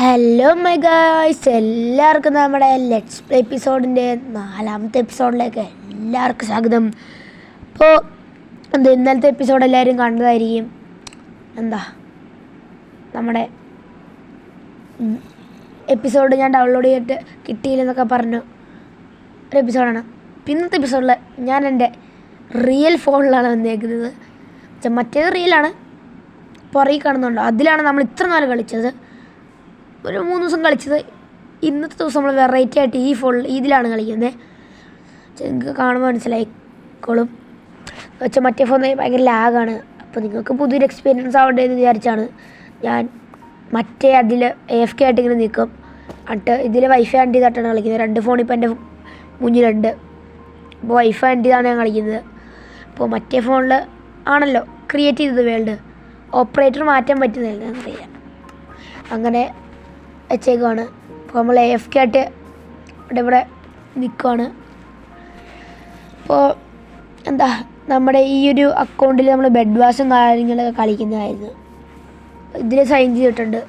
Hello my guys, എല്ലാവർക്കും നമ്മുടെ let's play എപ്പിസോഡിൻ്റെ 4ാമത്തെ എപ്പിസോഡിലേക്ക് എല്ലാവർക്കും സ്വാഗതം. അപ്പോൾ ഇന്നലത്തെ എപ്പിസോഡ് എല്ലാവരും കണ്ടതായിരിക്കും. നമ്മുടെ എപ്പിസോഡ് ഞാൻ ഡൗൺലോഡ് ചെയ്തിട്ട് കിട്ടിയില്ലെന്നൊക്കെ പറഞ്ഞു ഒരു എപ്പിസോഡാണ്. ഇന്നത്തെ എപ്പിസോഡിൽ ഞാൻ എൻ്റെ റിയൽ ഫോണിലാണ് വന്നേക്കുന്നത്. മറ്റേത് റിയലാണ്, പുറകെ കാണുന്നുണ്ടോ, അതിലാണ് നമ്മൾ ഇത്ര നാൾ കളിച്ചത്. ഒരു 3 ദിവസം കളിച്ചത്. ഇന്നത്തെ ദിവസം നമ്മൾ വെറൈറ്റി ആയിട്ട് ഈ ഇതിലാണ് കളിക്കുന്നത്. നിങ്ങൾക്ക് കാണുമ്പോൾ മനസ്സിലായിക്കോളും. മറ്റേ ഫോണിൽ ഭയങ്കര ലാഗാണ്. അപ്പോൾ നിങ്ങൾക്ക് പുതിയൊരു എക്സ്പീരിയൻസ് ആവട്ടെ എന്ന് വിചാരിച്ചാണ് ഞാൻ മറ്റേ അതിൽ AFK ആയിട്ട് ഇങ്ങനെ നിൽക്കും. എന്നിട്ട് ഇതിൽ വൈഫൈ ആൻഡ് ചെയ്തിട്ടാണ് കളിക്കുന്നത്. 2 ഫോൺ ഇപ്പോൾ എൻ്റെ മുന്നിലുണ്ട്. അപ്പോൾ വൈഫൈ ആൻഡ് ചെയ്താണ് ഞാൻ കളിക്കുന്നത്. അപ്പോൾ മറ്റേ ഫോണിൽ ആണല്ലോ ക്രിയേറ്റ് ചെയ്തത് വേൾഡ്. ഓപ്പറേറ്റർ മാറ്റാൻ പറ്റുന്നില്ല എന്നറിയാം. അങ്ങനെ വെച്ചേക്കുവാണ്. അപ്പോൾ നമ്മൾ AFK ആയിട്ട് ഇവിടെ നിൽക്കുവാണ്. അപ്പോൾ നമ്മുടെ ഈ ഒരു അക്കൗണ്ടിൽ നമ്മൾ ബെഡ് വാഷും കാര്യങ്ങളൊക്കെ കളിക്കുന്നതായിരുന്നു. ഇതിൽ സൈൻ ചെയ്തിട്ടുണ്ട്.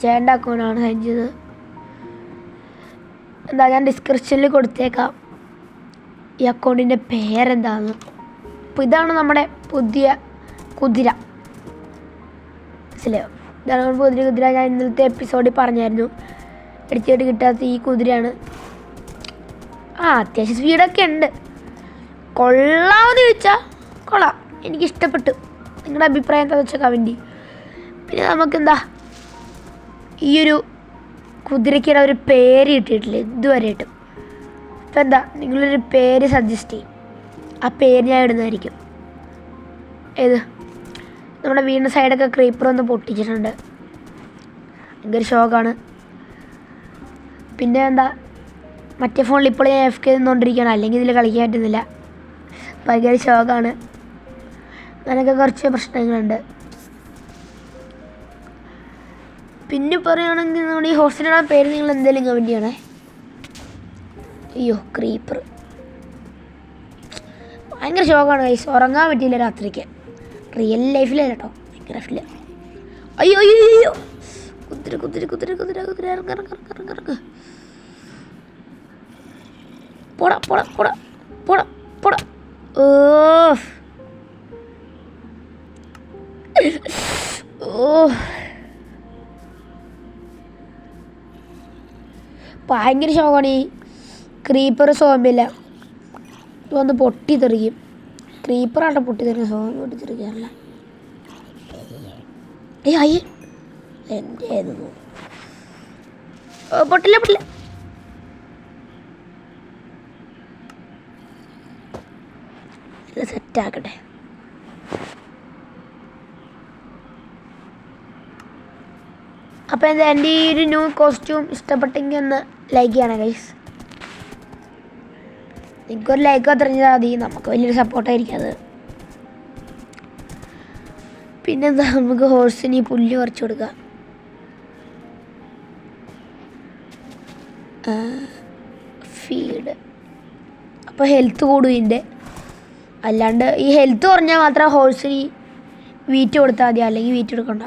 ചേട്ടൻ്റെ അക്കൗണ്ടാണ് സൈൻ ചെയ്തത്. ഞാൻ ഡിസ്ക്രിപ്ഷനിൽ കൊടുത്തേക്കാം ഈ അക്കൗണ്ടിൻ്റെ പേരെന്താണെന്ന്. അപ്പോൾ ഇതാണ് നമ്മുടെ പുതിയ കുതിര. മനസ്സിലായോ? ഇതാണ് പുതിയ കുതിര. ഞാൻ ഇന്നലത്തെ എപ്പിസോഡിൽ പറഞ്ഞായിരുന്നു, എടുത്തിട്ട് കിട്ടാത്ത ഈ കുതിരയാണ്. അത്യാവശ്യം സ്പീഡൊക്കെ ഉണ്ട്. കൊള്ളാമെന്ന് ചോദിച്ചാൽ കൊള്ളാം, എനിക്കിഷ്ടപ്പെട്ടു. നിങ്ങളുടെ അഭിപ്രായം എന്താണെന്ന് വെച്ചാൽ കമൻറ്റ്. പിന്നെ നമുക്കെന്താ ഈ ഒരു കുതിരയ്ക്കിടെ ഒരു പേര് കിട്ടിയിട്ടില്ല ഇതുവരെയായിട്ടും. അപ്പോൾ നിങ്ങളൊരു പേര് സജസ്റ്റ് ചെയ്യും, ആ പേര് ഞാൻ ഇടുന്നതായിരിക്കും. ഏത് നമ്മുടെ വീടിൻ്റെ സൈഡൊക്കെ ക്രീപ്പർ ഒന്ന് പൊട്ടിച്ചിട്ടുണ്ട്. ഭയങ്കര ഷോക്കാണ്. പിന്നെ മറ്റേ ഫോണിൽ ഇപ്പോൾ ഞാൻ AFK നിന്നുകൊണ്ടിരിക്കുകയാണ്, അല്ലെങ്കിൽ ഇതിൽ കളിക്കാൻ പറ്റുന്നില്ല. ഭയങ്കര ഷോക്കാണ്. അങ്ങനെയൊക്കെ കുറച്ച് പ്രശ്നങ്ങളുണ്ട്. പിന്നെ പറയുകയാണെങ്കിൽ നമ്മുടെ ഈ ഹോസ്റ്റലിൻ്റെ പേര് നിങ്ങൾ എന്തെങ്കിലും കമൻറ്റ് ചെയ്യണേ. അയ്യോ, ക്രീപ്പർ ഭയങ്കര ഷോക്കാണ് ഗൈസ്. ഉറങ്ങാൻ പറ്റിയില്ല രാത്രിക്ക്. റിയൽ ലൈഫിലല്ല കേട്ടോ, ഭയങ്കര ലൈഫില്ല. അയ്യോ അയ്യോ അയ്യോ, കുതിര കുതിര കുതിര കുതിര കുതിര ഇറങ്ങ പോടാ പോടാ പോടാ പോടാ പോടാ. ഓ ഭയങ്കര ഷോക്കാണ് ഈ ക്രീപ്പർ. സോമ്പില്ല വന്ന് പൊട്ടിത്തെറിക്കും. ക്രീപ്പറാണ് പൊട്ടിത്തെറിക്കുക, സോമ്പ് പൊട്ടിത്തെറിക്കാറില്ല. അയ്യേ എൻ്റെ ആയിരുന്നു. പൊട്ടില്ല പൊട്ടില്ല. സെറ്റാക്കട്ടെ. അപ്പോൾ എൻ്റെ ഈ ഒരു ന്യൂ കോസ്റ്റ്യൂം ഇഷ്ടപ്പെട്ടെങ്കിൽ ഒന്ന് ലൈക്ക് ചെയ്യണം ഗൈസ്. നിങ്ങൾക്കൊരു ലൈക്ക് അത്രഞ്ഞാൽ മതി, നമുക്ക് വലിയൊരു സപ്പോർട്ടായിരിക്കും അത്. പിന്നെന്താ, നമുക്ക് ഹോഴ്സിന് ഈ പുല്ല് പറിച്ചു കൊടുക്കാം. ഫീഡ് അപ്പോൾ ഹെൽത്ത് കൂടും ഇതിൻ്റെ. അല്ലാണ്ട് ഈ ഹെൽത്ത് കുറഞ്ഞാൽ മാത്രം ഹോഴ്സിന് വീറ്റ് കൊടുത്താൽ മതി, അല്ലെങ്കിൽ വീറ്റ് കൊടുക്കണ്ട.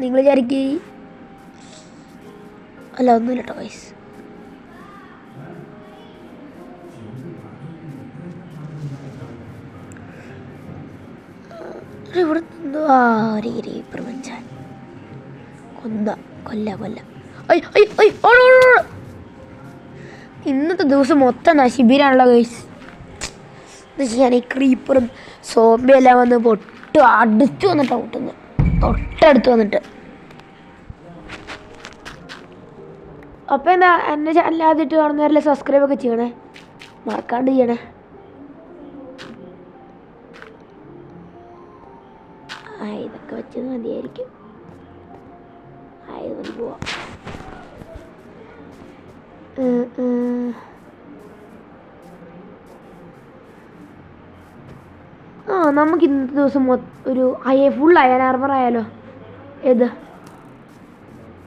നിങ്ങൾ വിചാരിക്കും അല്ല, ഒന്നുമില്ല കേട്ടോ ഗൈസ്. ഇവിടെ നിന്നു പ്രപഞ്ചാൻ കൊല്ല. ഇന്നത്തെ ദിവസം മൊത്തം നശിബിരാണല്ലോ ഗൈസ്. എന്ന് വെച്ചാൽ ഞാൻ ഈ ക്രീപ്പറും സോംബി എല്ലാം വന്ന് അടുത്ത് വന്നിട്ടാണ് കൂട്ടുന്നത്, തൊട്ടടുത്ത് വന്നിട്ട്. അപ്പോൾ എൻ്റെ ചാനൽ ആദ്യമായിട്ട് കാണുന്നവരല്ലേ സബ്സ്ക്രൈബൊക്കെ ചെയ്യണേ, മറക്കാണ്ട് ചെയ്യണേ. ഇതൊക്കെ വെച്ചത് മതിയായിരിക്കും. ഇത് പോവാം. നമുക്ക് ഇന്നത്തെ ദിവസം ഒരു ഫുൾ അയൺ ആർമർ ആയാലോ. ഏത്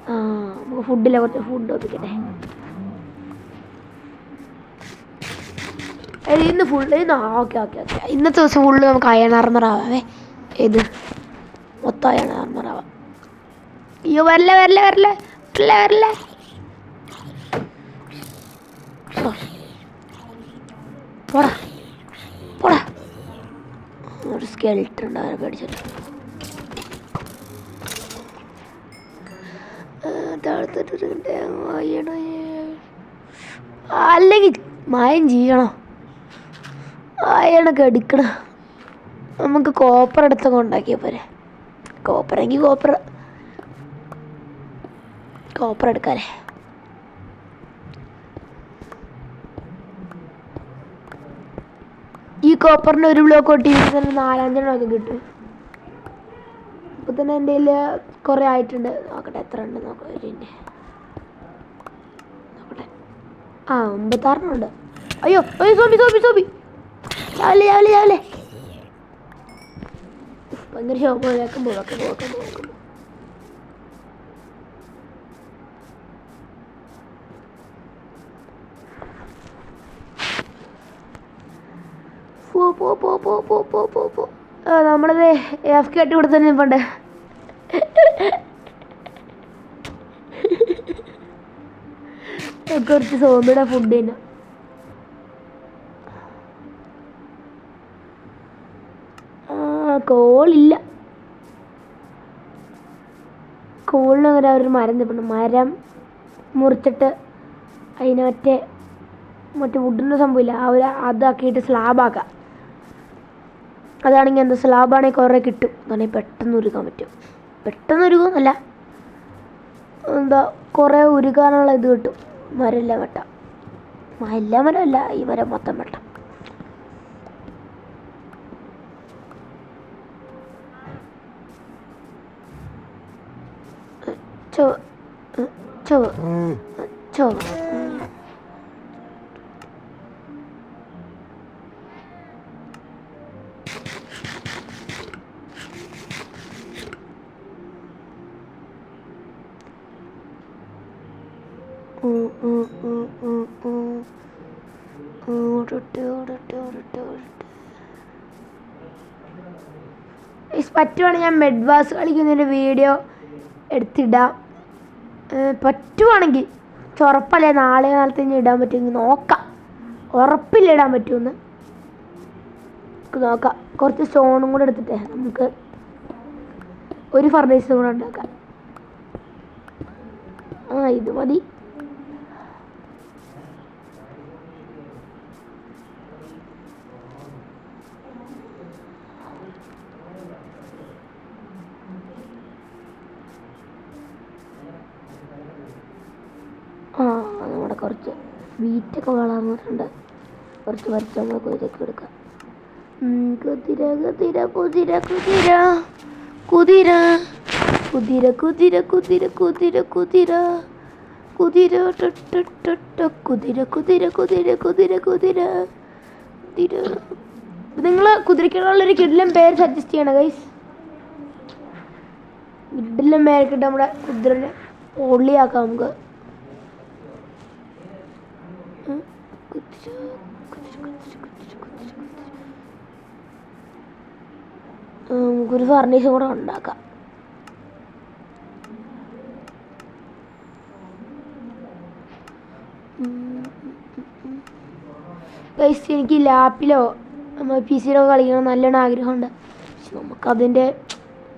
നമുക്ക് ഫുഡില്ല, കുറച്ച് ഫുഡ് ഒപ്പിക്കട്ടെ. ഇന്ന് ഫുള്ള് ഓക്കെ ഓക്കെ ഓക്കെ ഇന്നത്തെ ദിവസം ഫുള്ള് നമുക്ക് അയൺ ആർമർ ആവാവേ. ഇത് മൊത്തം അയൺ ആർമർ ആവാം. അയ്യോ വരല്ലേ വരല്ലേ വരല്ലേ വരല്ലേ വരല്ലേ. പോടാ പോടാ. ഒരു സ്കെൽറ്റർ ഉണ്ട്, അവരെ പേടിച്ചിട്ട്. അല്ലെങ്കിൽ മായം ചെയ്യണോ? അയണൊക്കെ എടുക്കണം. നമുക്ക് കോപ്പർ എടുത്തൊക്കെ ഉണ്ടാക്കിയാൽ പോരെ. കോപ്പറെങ്കിൽ കോപ്പർ എടുക്കാല്ലേ. ഈ കോപ്പറിൻ്റെ ഒരു ബ്ലോക്ക് ഒട്ടി തന്നെ 4-5 കിട്ടും. ഇപ്പം തന്നെ എൻ്റെ കയ്യിൽ കുറേ ആയിട്ടുണ്ട്. നോക്കട്ടെ എത്ര ഉണ്ട് നോക്കട്ടെ. നോക്കട്ടെ 56 ഉണ്ട്. അയ്യോ അയ്യോ സോബി സോബി സോബി രാവിലെ രാവിലെ രാവിലെ ഭയങ്കര ഷോപ്പ് വെക്കുമ്പോൾ നമ്മളത് എഫ് കെട്ടി ഇവിടെ തന്നെ ഇപ്പണ്ട്. കുറച്ച് സോമ്പിയുടെ ഫുഡ് തന്നെ. കോളില്ല. കോളിന് അങ്ങനെ ഒരു മരം തിപ്പുണ്ട്. മരം മുറിച്ചിട്ട് അതിന് മറ്റേ വുഡിൻ്റെ സംഭവമില്ല, അതാക്കിയിട്ട് സ്ലാബാക്കാം. അതാണെങ്കിൽ എന്താ സ്ലാബാണെങ്കിൽ കുറേ കിട്ടും. അതാണെങ്കിൽ പെട്ടെന്ന് ഉരുക്കാൻ പറ്റും. പെട്ടെന്ന് ഉരുകുന്നല്ല, എന്താ കുറേ ഉരുകാനുള്ള ഇത് കിട്ടും. മരമെല്ലാം വെട്ടാം. എല്ലാ മരമല്ല, ഈ മരം മൊത്തം വെട്ടാം. പറ്റുവാണെങ്കിൽ ഞാൻ മെഡ്വാസ് കളിക്കുന്നതിൻ്റെ വീഡിയോ എടുത്തിടാം. പറ്റുവാണെങ്കിൽ ഉറപ്പല്ലേ, നാളെ കാലത്ത് ഇനി ഇടാൻ പറ്റുമെങ്കിൽ നോക്കാം. ഉറപ്പില്ല ഇടാൻ പറ്റുമെന്ന് നോക്കാം. കുറച്ച് സ്റ്റോണും കൂടെ എടുത്തിട്ടേ നമുക്ക് ഒരു ഫർണിച്ചറും കൂടെ ഉണ്ടാക്കാം. ഇത് മതി. നമ്മുടെ കുറച്ച് വീറ്റൊക്കെ വളർന്നിട്ടുണ്ട്. കുറച്ച് വരച്ച് നമ്മൾ കുതിരക്ക് എടുക്കാം. കുതിര കുതിര കുതിര കുതിര കുതിര കുതിര കുതിര കുതിര കുതിര കുതിര കുതിര കുതിര കുതിര കുതിര കുതിര കുതിര കുതിര. നിങ്ങൾ കുതിരക്കുള്ളൊരു കിടിലം പേര് സജസ്റ്റ് ചെയ്യണം ഗൈസ്. കിടിലം പേരൊക്കെ നമ്മുടെ കുതിരനെ പൊള്ളിയാക്കാം നമുക്ക്. നമുക്കൊരു ഫർണിച്ചർ കൂടെ ഉണ്ടാക്കാം. ഗൈസ് എനിക്ക് ലാപ്പിലോ PC-ലോ കളിക്കണം നല്ലോണം ആഗ്രഹമുണ്ട്. പക്ഷെ നമുക്കതിൻ്റെ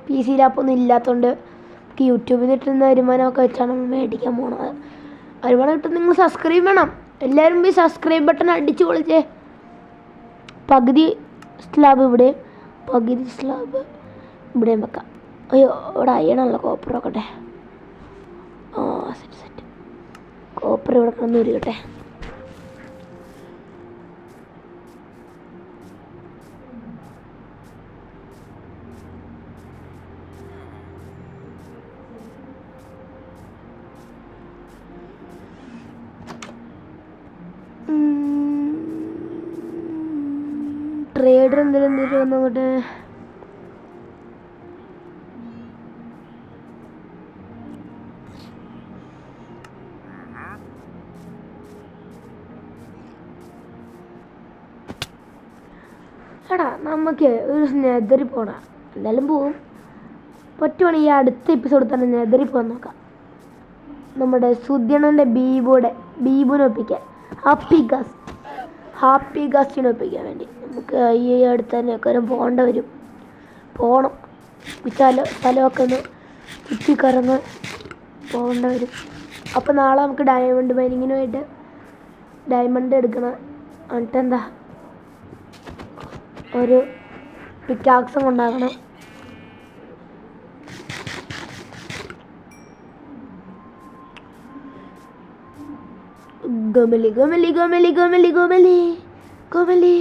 PC ലാപ്പൊന്നും ഇല്ലാത്തതുകൊണ്ട് നമുക്ക് യൂട്യൂബിൽ നിന്ന് കിട്ടുന്ന വരുമാനമൊക്കെ വെച്ചാണ് നമ്മൾ മേടിക്കാൻ പോണത്. വരുമാനം കിട്ടും. നിങ്ങൾ സബ്സ്ക്രൈബ് ചെയ്യണം. എല്ലാവരും പോയി സബ്സ്ക്രൈബ് ബട്ടൺ അടിച്ച് പൊളിച്ചേ. പകുതി സ്ലാബ് ഇവിടെ, പകുതി സ്ലാബ് ഇവിടെയും വെക്കാം. അയ്യോ ഇവിടെ അയ്യണമല്ലോ, കോപ്പർ വെക്കട്ടെ. Set set. കോപ്പർ ഇവിടെ കിടന്ന് ഉരുകട്ടെ. ട്രേഡർ എന്തെങ്കിലും വന്നോട്ടെ. എടാ നമുക്ക് ഒരു നെതറി പോണ എന്തായാലും പോവും. പറ്റുവാണെങ്കിൽ ഈ അടുത്ത എപ്പിസോഡ് തന്നെ നെതറി പോകാൻ നോക്കാം. നമ്മുടെ സുദ്യണൻ്റെ ബീബുനെ ഒപ്പിക്കാൻ ഹാപ്പി ഗാസ്റ്റിനെ ഒപ്പിക്കാൻ വേണ്ടി നമുക്ക് ഈ അടുത്ത് തന്നെ ഒക്കെ പോകണം. സ്ഥലമൊക്കെ ഒന്ന് ചുറ്റിക്കറങ്ങ് പോകേണ്ട വരും. അപ്പോൾ നാളെ നമുക്ക് ഡയമണ്ട് മൈനിങ്ങിനുമായിട്ട് ഡയമണ്ട് എടുക്കണം. എന്നിട്ട് എന്താ ഒരു പിക്കാക്സും ഉണ്ടാക്കണം. ഗോമലി ഗോമലി ഗോമലി ഗോമലി ഗോമലി ഗോമലി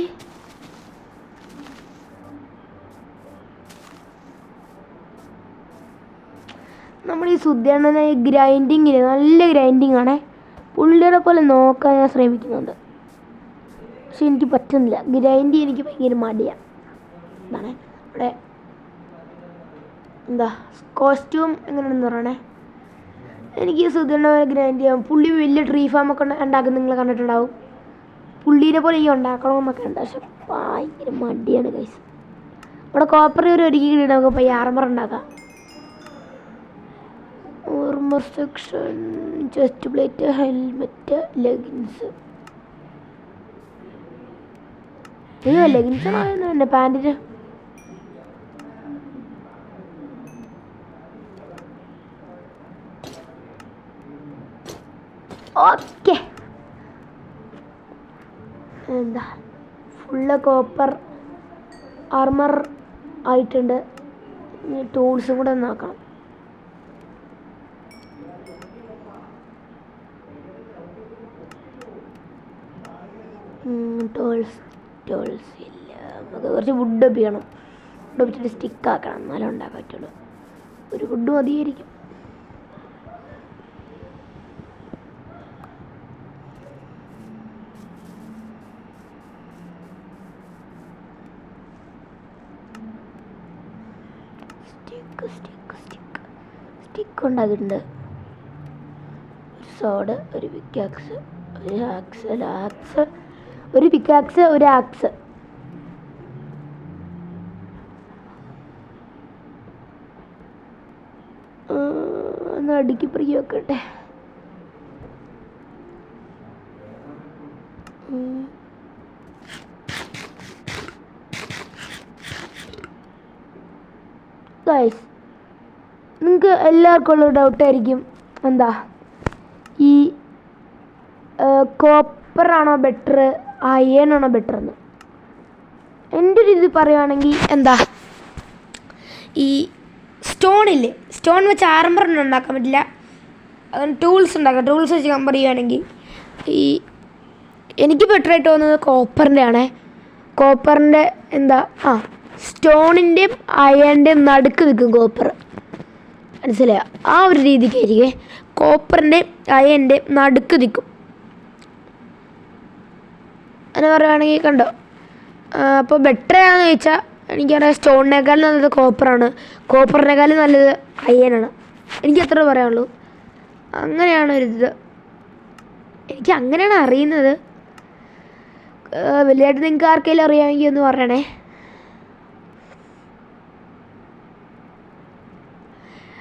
നമ്മൾ ഈ സുദ്യണ്ണനെ ഗ്രൈൻഡിങ്ങിന് നല്ല ഗ്രൈൻഡിങ് ആണേ. പുള്ളിയുടെ പോലെ നോക്കാൻ ഞാൻ ശ്രമിക്കുന്നുണ്ട്, പക്ഷെ എനിക്ക് പറ്റുന്നില്ല. ഗ്രൈൻഡ് എനിക്ക് ഭയങ്കര മടിയാണ്. എന്താണ് ഇവിടെ എന്താ കോസ്റ്റ്യൂം എങ്ങനെയാണെന്ന് പറയണേ. എനിക്ക് സുധീറിനെ പോലെ ഗ്രൈൻഡ് ചെയ്യാം. പുള്ളി വലിയ ട്രീ ഫാമൊക്കെ ഉണ്ടാക്കുന്നത് നിങ്ങൾ കണ്ടിട്ടുണ്ടാവും. പുള്ളീനെ പോലെ എനിക്ക് ഉണ്ടാക്കണമെന്നൊക്കെ ഉണ്ട്, പക്ഷെ ഭയങ്കര മടിയാണ് ഗൈസ്. ഇവിടെ കോപ്പർ ഒരുക്കി നമുക്ക് പോയി ആർമർ ഉണ്ടാക്കാം. Armour section, chest plate, helmet, leggings. ലെഗിൻസാണോ തന്നെ പാൻറ്റിന്? ഓക്കെ, എന്താ ഫുള്ള് കോപ്പർ ആർമർ ആയിട്ടുണ്ട്. ഇനി ടൂൾസും കൂടെ നോക്കണം. ടൂൾസ് ഇല്ല. നമുക്ക് കുറച്ച് വുഡ് ഒപ്പിക്കണം. വുഡ് ഒപ്പിച്ചിട്ട് സ്റ്റിക്കാക്കണം, എന്നാലും ഉണ്ടാക്കാൻ പറ്റുള്ളൂ. ഒരു വുഡ് മതിയായിരിക്കും. സ്റ്റിക്ക് ഉണ്ടാക്കിയിട്ടുണ്ട്. ഒരു സോഡ്, ഒരു പിക്കാക്സ്, ഒരു പിക്കാക്സ്, ഒരു ആക്സ്. ഒന്ന് അടുക്കി പിടിക്കി വെക്കട്ടെ. ഗൈസ്, നിങ്ങൾക്ക് എല്ലാവർക്കും ഉള്ള ഡൗട്ടായിരിക്കും, എന്താ ഈ കോപ്പറാണോ ബെറ്റർ അയൺ ആണോ ബെറ്റർ എന്ന്. എൻ്റെ ഒരു ഇത് പറയുകയാണെങ്കിൽ എന്താ ഈ സ്റ്റോണില്ലേ, സ്റ്റോൺ വെച്ച് ആർമറൊന്നും ഉണ്ടാക്കാൻ പറ്റില്ല. ടൂൾസ് ഉണ്ടാക്കാം. ടൂൾസ് വെച്ച് കമ്പയർ ചെയ്യുകയാണെങ്കിൽ എനിക്ക് ബെറ്ററായിട്ട് തോന്നുന്നത് കോപ്പറിൻ്റെ ആണേ. കോപ്പറിൻ്റെ എന്താ സ്റ്റോണിൻ്റെയും അയണിൻ്റെയും നടുക്ക് നിൽക്കും കോപ്പർ, മനസ്സിലായോ? ആ ഒരു രീതിക്കായിരിക്കും കോപ്പറിൻ്റെ അയണിൻ്റെ നടുക്ക് നിൽക്കും. അങ്ങനെ പറയുകയാണെങ്കിൽ കണ്ടോ. അപ്പോൾ ബെറ്റർ ആണെന്ന് ചോദിച്ചാൽ എനിക്കറിയാം സ്റ്റോണിനേക്കാളും നല്ലത് കോപ്പറാണ്, കോപ്പറിനേക്കാളും നല്ലത് അയനാണ്. എനിക്ക് അത്ര പറയാനുള്ളൂ. അങ്ങനെയാണ് ഒരിത്, എനിക്ക് അങ്ങനെയാണ് അറിയുന്നത്. വലിയതായിട്ട് നിങ്ങൾക്ക് ആർക്കെങ്കിലും അറിയാമെങ്കിൽ ഒന്ന് പറയണേ.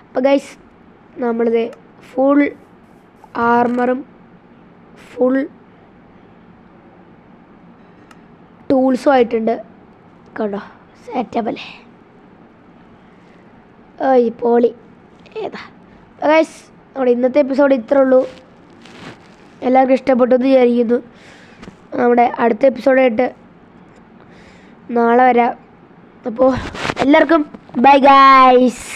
അപ്പോൾ ഗൈസ്, നമ്മളിത് ഫുൾ ആർമറും ഫുൾ ടൂൾസും ആയിട്ടുണ്ട്. കണ്ടോ, സെറ്റപ്പ് അല്ലേ? ഈ പോളി ഏതാ. ഗൈസ്, നമ്മുടെ ഇന്നത്തെ എപ്പിസോഡ് ഇത്രേ ഉള്ളൂ. എല്ലാവർക്കും ഇഷ്ടപ്പെട്ടു എന്ന് വിചാരിക്കുന്നു. നമ്മുടെ അടുത്ത എപ്പിസോഡായിട്ട് നാളെ വരാം. അപ്പോൾ എല്ലാവർക്കും ബൈ ഗൈസ്.